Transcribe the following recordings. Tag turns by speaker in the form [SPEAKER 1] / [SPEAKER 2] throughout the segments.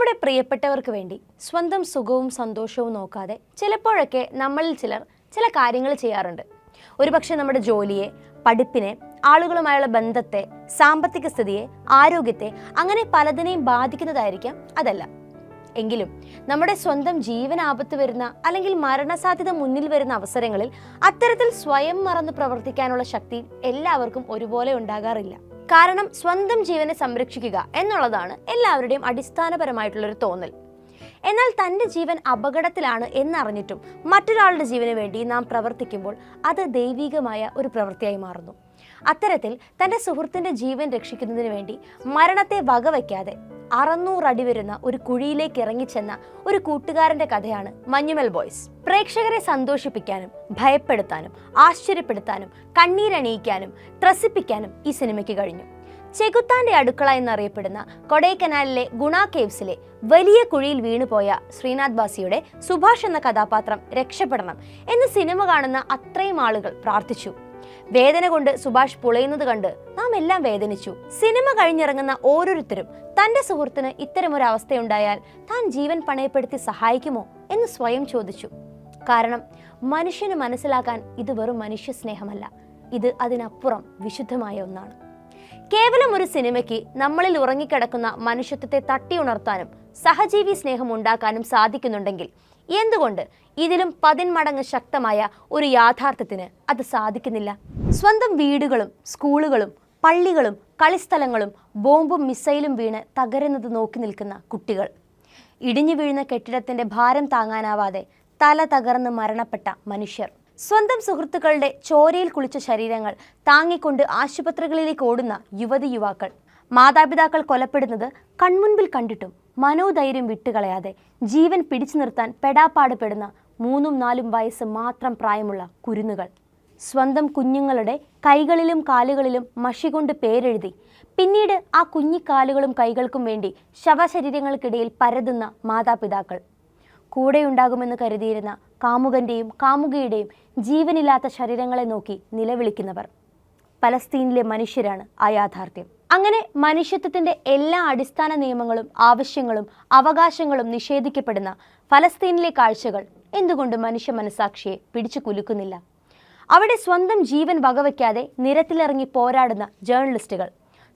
[SPEAKER 1] നമ്മുടെ പ്രിയപ്പെട്ടവർക്ക് വേണ്ടി സ്വന്തം സുഖവും സന്തോഷവും നോക്കാതെ ചിലപ്പോഴൊക്കെ നമ്മളിൽ ചിലർ ചില കാര്യങ്ങൾ ചെയ്യാറുണ്ട്. ഒരുപക്ഷെ നമ്മുടെ ജോലിയെ, പഠിപ്പിനെ, ആളുകളുമായുള്ള ബന്ധത്തെ, സാമ്പത്തിക സ്ഥിതിയെ, ആരോഗ്യത്തെ, അങ്ങനെ പലതിനെയും ബാധിക്കുന്നതായിരിക്കാം അതല്ല. എങ്കിലും നമ്മുടെ സ്വന്തം ജീവൻ ആപത്ത് വരുന്ന അല്ലെങ്കിൽ മരണസാധ്യത മുന്നിൽ വരുന്ന അവസരങ്ങളിൽ അത്തരത്തിൽ സ്വയം മറന്ന് പ്രവർത്തിക്കാനുള്ള ശക്തി എല്ലാവർക്കും ഒരുപോലെ ഉണ്ടാകാറില്ല. കാരണം സ്വന്തം ജീവനെ സംരക്ഷിക്കുക എന്നുള്ളതാണ് എല്ലാവരുടെയും അടിസ്ഥാനപരമായിട്ടുള്ളൊരു തോന്നൽ. എന്നാൽ തൻ്റെ ജീവൻ അപകടത്തിലാണ് എന്നറിഞ്ഞിട്ടും മറ്റൊരാളുടെ ജീവന് വേണ്ടി നാം പ്രവർത്തിക്കുമ്പോൾ അത് ദൈവികമായ ഒരു പ്രവൃത്തിയായി മാറുന്നു. അത്തരത്തിൽ തൻ്റെ സുഹൃത്തിൻ്റെ ജീവൻ രക്ഷിക്കുന്നതിന് വേണ്ടി മരണത്തെ വകവയ്ക്കാതെ 600 അടി വരുന്ന ഒരു കുഴിയിലേക്ക് ഇറങ്ങിച്ചെന്ന ഒരു കൂട്ടുകാരൻ്റെ കഥയാണ് മഞ്ഞുമൽ ബോയ്സ്. പ്രേക്ഷകരെ സന്തോഷിപ്പിക്കാനും ഭയപ്പെടുത്താനും ആശ്ചര്യപ്പെടുത്താനും കണ്ണീരണിയിക്കാനും ത്രസിപ്പിക്കാനും ഈ സിനിമയ്ക്ക് കഴിഞ്ഞു. ചെകുത്താന്റെ അടുക്കള എന്നറിയപ്പെടുന്ന കൊടൈക്കനാലിലെ ഗുണ കേവ്സിലെ വലിയ കുഴിയിൽ വീണുപോയ ശ്രീനാഥ് ബാസിയുടെ സുഭാഷ് എന്ന കഥാപാത്രം രക്ഷപ്പെടണം എന്ന് സിനിമ കാണുന്ന അത്രയും ആളുകൾ പ്രാർത്ഥിച്ചു. വേദന കൊണ്ട് സുഭാഷ് പുളയുന്നത് കണ്ട് നാം എല്ലാം വേദനിച്ചു. സിനിമ കഴിഞ്ഞിറങ്ങുന്ന ഓരോരുത്തരും തന്റെ സുഹൃത്തിന് ഇത്തരമൊരു അവസ്ഥയുണ്ടായാൽ താൻ ജീവൻ പണയപ്പെടുത്തി സഹായിക്കുമോ എന്ന് സ്വയം ചോദിച്ചു. കാരണം മനുഷ്യന് മനസ്സിലാക്കാൻ ഇത് വെറും മനുഷ്യ സ്നേഹമല്ല, ഇത് അതിനപ്പുറം വിശുദ്ധമായ ഒന്നാണ്. കേവലം ഒരു സിനിമയ്ക്ക് നമ്മളിൽ ഉറങ്ങിക്കിടക്കുന്ന മനുഷ്യത്വത്തെ തട്ടിയുണർത്താനും സഹജീവി സ്നേഹം ഉണ്ടാക്കാനും സാധിക്കുന്നുണ്ടെങ്കിൽ എന്തുകൊണ്ട് ഇതിലും 10 മടങ്ങ് ശക്തമായ ഒരു യാഥാർത്ഥ്യത്തിന് അത് സാധിക്കുന്നില്ല? സ്വന്തം വീടുകളും സ്കൂളുകളും പള്ളികളും കളിസ്ഥലങ്ങളും ബോംബും മിസൈലും വീണ് തകരുന്നത് നോക്കി നിൽക്കുന്ന കുട്ടികൾ, ഇടിഞ്ഞു വീഴുന്ന കെട്ടിടത്തിന്റെ ഭാരം താങ്ങാനാവാതെ തല തകർന്ന് മരണപ്പെട്ട മനുഷ്യർ, സ്വന്തം സുഹൃത്തുക്കളുടെ ചോരയിൽ കുളിച്ച ശരീരങ്ങൾ താങ്ങിക്കൊണ്ട് ആശുപത്രികളിലേക്ക് ഓടുന്ന യുവതി യുവാക്കൾ, മാതാപിതാക്കൾ കൊലപ്പെടുന്നത് കൺമുൻപിൽ കണ്ടിട്ടും മനോധൈര്യം വിട്ടുകളയാതെ ജീവൻ പിടിച്ചു നിർത്താൻ പെടാപ്പാട് പെടുന്ന 3-4 വയസ്സ് മാത്രം പ്രായമുള്ള കുരുന്നുകൾ, സ്വന്തം കുഞ്ഞുങ്ങളുടെ കൈകളിലും കാലുകളിലും മഷി കൊണ്ട് പേരെഴുതി പിന്നീട് ആ കുഞ്ഞിക്കാലുകളും കൈകൾക്കും വേണ്ടി ശവശരീരങ്ങൾക്കിടയിൽ പരതുന്ന മാതാപിതാക്കൾ, കൂടെയുണ്ടാകുമെന്ന് കരുതിയിരുന്ന കാമുകന്റെയും കാമുകിയുടെയും ജീവനില്ലാത്ത ശരീരങ്ങളെ നോക്കി നിലവിളിക്കുന്നവർ. പലസ്തീനിലെ മനുഷ്യരാണ് ആ യാഥാർത്ഥ്യം. അങ്ങനെ മനുഷ്യത്വത്തിന്റെ എല്ലാ അടിസ്ഥാന നിയമങ്ങളും ആവശ്യങ്ങളും അവകാശങ്ങളും നിഷേധിക്കപ്പെടുന്ന ഫലസ്തീനിലെ കാഴ്ചകൾ എന്തുകൊണ്ട് മനുഷ്യ മനസാക്ഷിയെ പിടിച്ചു കുലുക്കുന്നില്ല? അവിടെ സ്വന്തം ജീവൻ വകവയ്ക്കാതെ നിരത്തിലിറങ്ങി പോരാടുന്ന ജേർണലിസ്റ്റുകൾ,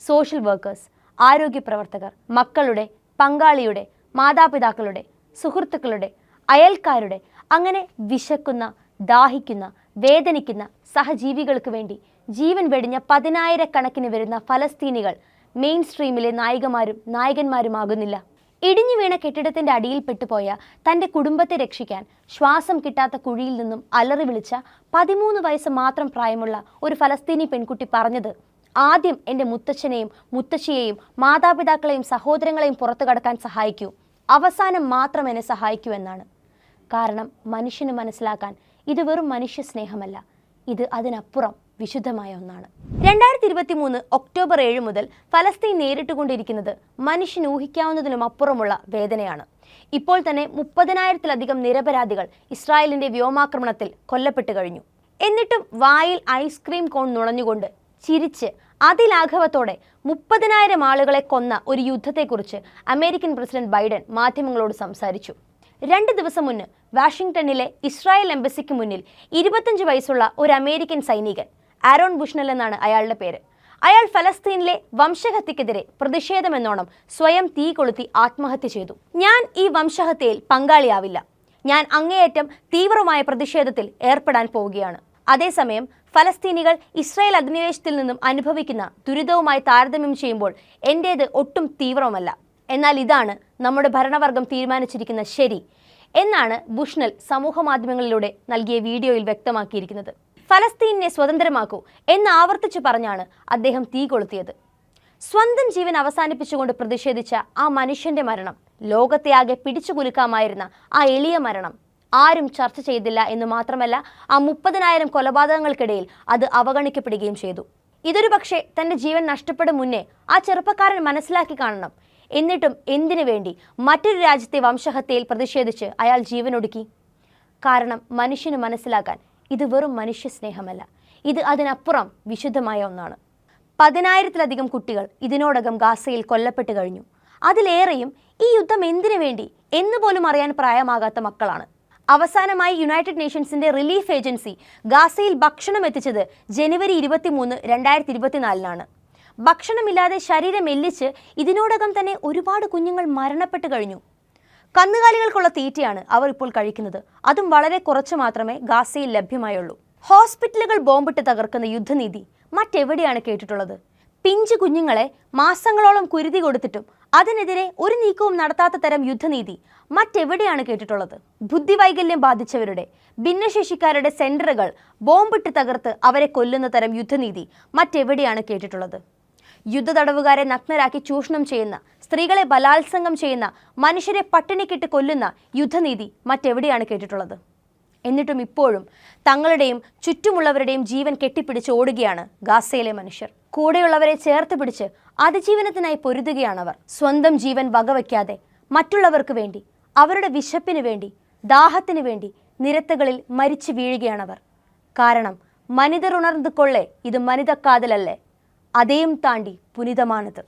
[SPEAKER 1] സോഷ്യൽ വർക്കേഴ്സ്, ആരോഗ്യ പ്രവർത്തകർ, മക്കളുടെ, പങ്കാളിയുടെ, മാതാപിതാക്കളുടെ, സുഹൃത്തുക്കളുടെ, അയൽക്കാരുടെ, അങ്ങനെ വിശക്കുന്ന, ദാഹിക്കുന്ന, വേദനിക്കുന്ന സഹജീവികൾക്ക് വേണ്ടി ജീവൻ വെടിഞ്ഞ 10,000 വരുന്ന ഫലസ്തീനികൾ മെയിൻ സ്ട്രീമിലെ നായികമാരും നായകന്മാരുമാകുന്നില്ല. ഇടിഞ്ഞു വീണ കെട്ടിടത്തിന്റെ അടിയിൽ പെട്ടുപോയ തൻ്റെ കുടുംബത്തെ രക്ഷിക്കാൻ ശ്വാസം കിട്ടാത്ത കുഴിയിൽ നിന്നും അലറി വിളിച്ച 13 വയസ്സ് മാത്രം പ്രായമുള്ള ഒരു ഫലസ്തീനി പെൺകുട്ടി പറഞ്ഞത്, ആദ്യം എൻ്റെ മുത്തച്ഛനെയും മുത്തശ്ശിയെയും മാതാപിതാക്കളെയും സഹോദരങ്ങളെയും പുറത്തു കടക്കാൻ സഹായിക്കൂ, അവസാനം മാത്രം എന്നെ സഹായിക്കൂ എന്നാണ്. കാരണം മനുഷ്യന് മനസ്സിലാക്കാൻ ഇത് വെറും മനുഷ്യ സ്നേഹമല്ല, ഇത് അതിനപ്പുറം വിശുദ്ധമായ ഒന്നാണ്. 2023 ഒക്ടോബർ 7 മുതൽ ഫലസ്തീൻ നേരിട്ടുകൊണ്ടിരിക്കുന്നത് മനുഷ്യന് ഊഹിക്കാവുന്നതിലും അപ്പുറമുള്ള വേദനയാണ്. ഇപ്പോൾ തന്നെ 30,000-ലധികം നിരപരാധികൾ ഇസ്രായേലിന്റെ വ്യോമാക്രമണത്തിൽ കൊല്ലപ്പെട്ടു കഴിഞ്ഞു. എന്നിട്ടും വായിൽ ഐസ്ക്രീം കോൺ നുണഞ്ഞുകൊണ്ട് ചിരിച്ച് അതിലാഘവത്തോടെ 30,000 ആളുകളെ കൊന്ന ഒരു യുദ്ധത്തെക്കുറിച്ച് അമേരിക്കൻ പ്രസിഡന്റ് ബൈഡൻ മാധ്യമങ്ങളോട് സംസാരിച്ചു. 2 ദിവസം മുന്ന് വാഷിംഗ്ടണിലെ ഇസ്രായേൽ എംബസിക്ക് മുന്നിൽ 25 വയസ്സുള്ള ഒരു അമേരിക്കൻ സൈനികൻ, ആരോൺ ബുഷ്നൽ എന്നാണ് അയാളുടെ പേര്, അയാൾ ഫലസ്തീനിലെ വംശഹത്യക്കെതിരെ പ്രതിഷേധമെന്നോണം സ്വയം തീ കൊളുത്തി ആത്മഹത്യ ചെയ്തു. ഞാൻ ഈ വംശഹത്യയിൽ പങ്കാളിയാവില്ല, ഞാൻ അങ്ങേയറ്റം തീവ്രമായ പ്രതിഷേധത്തിൽ ഏർപ്പെടാൻ പോവുകയാണ്. അതേസമയം ഫലസ്തീനികൾ ഇസ്രായേൽ അധിനിവേശത്തിൽ നിന്നും അനുഭവിക്കുന്ന ദുരിതവുമായി താരതമ്യം ചെയ്യുമ്പോൾ എൻ്റേത് ഒട്ടും തീവ്രമല്ല, എന്നാൽ ഇതാണ് നമ്മുടെ ഭരണവർഗം തീരുമാനിച്ചിരിക്കുന്ന ശരി എന്നാണ് ബുഷ്നൽ സമൂഹ മാധ്യമങ്ങളിലൂടെ നൽകിയ വീഡിയോയിൽ വ്യക്തമാക്കിയിരിക്കുന്നത്. ഫലസ്തീനെ സ്വതന്ത്രമാക്കൂ എന്ന് ആവർത്തിച്ചു പറഞ്ഞാണ് അദ്ദേഹം തീ കൊളുത്തിയത്. സ്വന്തം ജീവൻ അവസാനിപ്പിച്ചുകൊണ്ട് പ്രതിഷേധിച്ച ആ മനുഷ്യന്റെ മരണം, ലോകത്തെ ആകെ പിടിച്ചു കുലുക്കാമായിരുന്ന ആ എളിയ മരണം ആരും ചർച്ച ചെയ്തില്ല എന്ന് മാത്രമല്ല, ആ 30,000 കൊലപാതകങ്ങൾക്കിടയിൽ അത് അവഗണിക്കപ്പെടുകയും ചെയ്തു. ഇതൊരു പക്ഷേ തൻ്റെ ജീവൻ നഷ്ടപ്പെടും മുന്നേ ആ ചെറുപ്പക്കാരൻ മനസ്സിലാക്കി കാണണം. എന്നിട്ടും എന്തിനു വേണ്ടി മറ്റൊരു രാജ്യത്തെ വംശഹത്യയിൽ പ്രതിഷേധിച്ച് അയാൾ ജീവനൊടുക്കി? കാരണം മനുഷ്യന് മനസ്സിലാക്കാൻ ഇത് വെറും മനുഷ്യ സ്നേഹമല്ല, ഇത് അതിനപ്പുറം വിശുദ്ധമായ ഒന്നാണ്. 10,000-ലധികം കുട്ടികൾ ഇതിനോടകം ഗാസയിൽ കൊല്ലപ്പെട്ടു കഴിഞ്ഞു. അതിലേറെയും ഈ യുദ്ധം എന്തിനു വേണ്ടി എന്ന് പോലും അറിയാൻ പ്രായമാകാത്ത മക്കളാണ്. അവസാനമായി യുണൈറ്റഡ് നേഷൻസിന്റെ റിലീഫ് ഏജൻസി ഗാസയിൽ ഭക്ഷണം എത്തിച്ചത് ജനുവരി 23, 2024 ഭക്ഷണമില്ലാതെ ശരീരം എല്ലിച്ച് ഇതിനോടകം തന്നെ ഒരുപാട് കുഞ്ഞുങ്ങൾ മരണപ്പെട്ട് കഴിഞ്ഞു. കന്നുകാലികൾക്കുള്ള തീറ്റയാണ് അവർ ഇപ്പോൾ കഴിക്കുന്നത്. അതും വളരെ കുറച്ച് മാത്രമേ ഗാസയിൽ ലഭ്യമായുള്ളൂ. ഹോസ്പിറ്റലുകൾ ബോംബിട്ട് തകർക്കുന്ന യുദ്ധനീതി മറ്റെവിടെയാണ് കേട്ടിട്ടുള്ളത്? പിഞ്ചു കുഞ്ഞുങ്ങളെ മാസങ്ങളോളം കുരുതി കൊടുത്തിട്ടും അതിനെതിരെ ഒരു നീക്കവും നടത്താത്ത തരം യുദ്ധനീതി മറ്റെവിടെയാണ് കേട്ടിട്ടുള്ളത്? ബുദ്ധിവൈകല്യം ബാധിച്ചവരുടെ, ഭിന്നശേഷിക്കാരുടെ സെന്ററുകൾ ബോംബിട്ട് തകർത്ത് അവരെ കൊല്ലുന്ന തരം യുദ്ധനീതി മറ്റെവിടെയാണ് കേട്ടിട്ടുള്ളത്? യുദ്ധ തടവുകാരെ നഗ്നരാക്കി ചൂഷണം ചെയ്യുന്ന, സ്ത്രീകളെ ബലാത്സംഗം ചെയ്യുന്ന, മനുഷ്യരെ പട്ടിണിക്കിട്ട് കൊല്ലുന്ന യുദ്ധനീതി മറ്റെവിടെയാണ് കേട്ടിട്ടുള്ളത്? എന്നിട്ടും ഇപ്പോഴും തങ്ങളുടെയും ചുറ്റുമുള്ളവരുടെയും ജീവൻ കെട്ടിപ്പിടിച്ച് ഓടുകയാണ് ഗാസയിലെ മനുഷ്യർ. കൂടെയുള്ളവരെ ചേർത്ത് പിടിച്ച് അതിജീവനത്തിനായി പൊരുതുകയാണവർ. സ്വന്തം ജീവൻ വകവയ്ക്കാതെ മറ്റുള്ളവർക്ക് വേണ്ടി, അവരുടെ വിശപ്പിന് വേണ്ടി, ദാഹത്തിന് വേണ്ടി നിരത്തുകളിൽ മരിച്ചു വീഴുകയാണവർ. കാരണം മനിതർ ഉണർന്നു കൊള്ളേ, ഇത് മനിതക്കാതലല്ലേ, അതേയും താണ്ടി പുനിതമാണിത്.